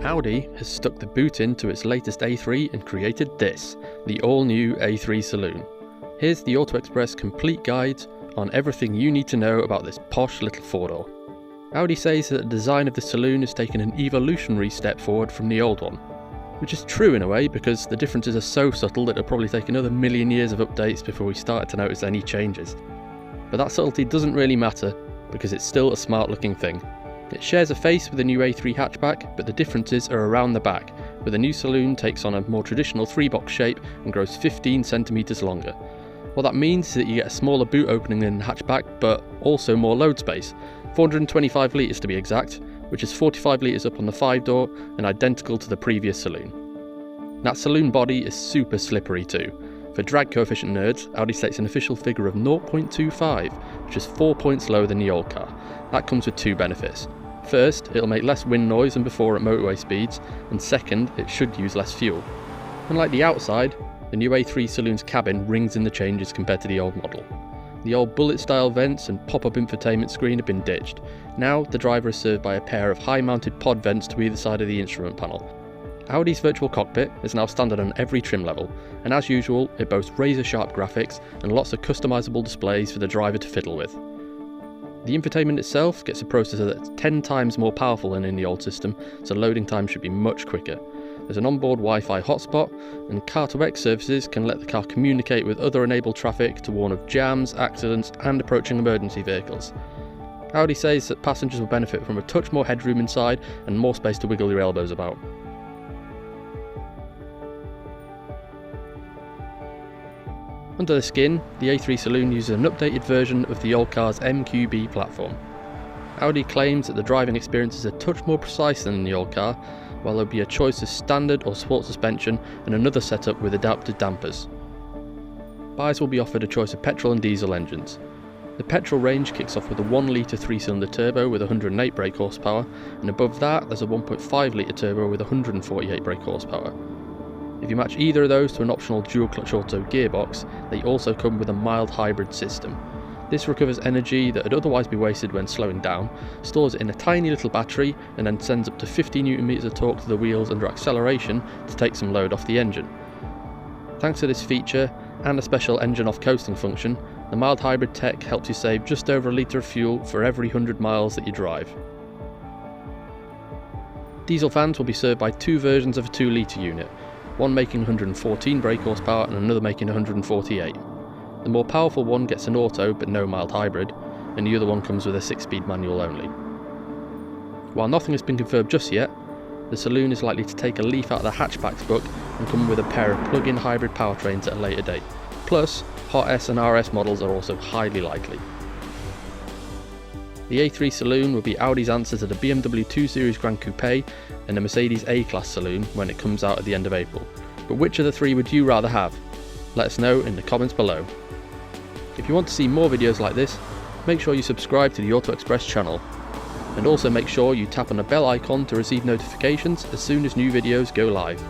Audi has stuck the boot into its latest A3 and created this, the all-new A3 Saloon. Here's the Auto Express complete guide on everything you need to know about this posh little four-door. Audi says that the design of the Saloon has taken an evolutionary step forward from the old one, which is true in a way because the differences are so subtle that it'll probably take another million years of updates before we start to notice any changes. But that subtlety doesn't really matter because it's still a smart looking thing. It shares a face with the new A3 hatchback, but the differences are around the back, where the new Saloon takes on a more traditional 3-box shape and grows 15 centimeters longer. What that means is that you get a smaller boot opening in the hatchback, but also more load space, 425 litres to be exact, which is 45 litres up on the 5-door and identical to the previous Saloon. That Saloon body is super slippery too. For drag coefficient nerds, Audi states an official figure of 0.25, which is 4 points lower than the old car. That comes with two benefits. First, it'll make less wind noise than before at motorway speeds, and second, it should use less fuel. Unlike the outside, the new A3 Saloon's cabin rings in the changes compared to the old model. The old bullet-style vents and pop-up infotainment screen have been ditched. Now, the driver is served by a pair of high-mounted pod vents to either side of the instrument panel. Audi's virtual cockpit is now standard on every trim level, and as usual, it boasts razor-sharp graphics and lots of customizable displays for the driver to fiddle with. The infotainment itself gets a processor that's 10 times more powerful than in the old system, so loading time should be much quicker. There's an onboard Wi-Fi hotspot, and Car2X services can let the car communicate with other enabled traffic to warn of jams, accidents, and approaching emergency vehicles. Audi says that passengers will benefit from a touch more headroom inside and more space to wiggle your elbows about. Under the skin, the A3 Saloon uses an updated version of the old car's MQB platform. Audi claims that the driving experience is a touch more precise than in the old car, while there'll be a choice of standard or sport suspension and another setup with adapted dampers. Buyers will be offered a choice of petrol and diesel engines. The petrol range kicks off with a 1 litre 3-cylinder turbo with 108 brake horsepower, and above that there's a 1.5 litre turbo with 148 brake horsepower. If you match either of those to an optional dual-clutch auto gearbox, they also come with a mild hybrid system. This recovers energy that would otherwise be wasted when slowing down, stores it in a tiny little battery, and then sends up to 50 Nm of torque to the wheels under acceleration to take some load off the engine. Thanks to this feature, and a special engine off coasting function, the mild hybrid tech helps you save just over a litre of fuel for every 100 miles that you drive. Diesel fans will be served by two versions of a 2 litre unit, one making 114 brake horsepower and another making 148. The more powerful one gets an auto but no mild hybrid, and the other one comes with a 6-speed manual only. While nothing has been confirmed just yet, the Saloon is likely to take a leaf out of the hatchback's book and come with a pair of plug-in hybrid powertrains at a later date. Plus, Hot S and RS models are also highly likely. The A3 Saloon will be Audi's answer to the BMW 2 Series Gran Coupe and the Mercedes A-Class Saloon when it comes out at the end of April. But which of the three would you rather have? Let us know in the comments below. If you want to see more videos like this, make sure you subscribe to the Auto Express channel. And also make sure you tap on the bell icon to receive notifications as soon as new videos go live.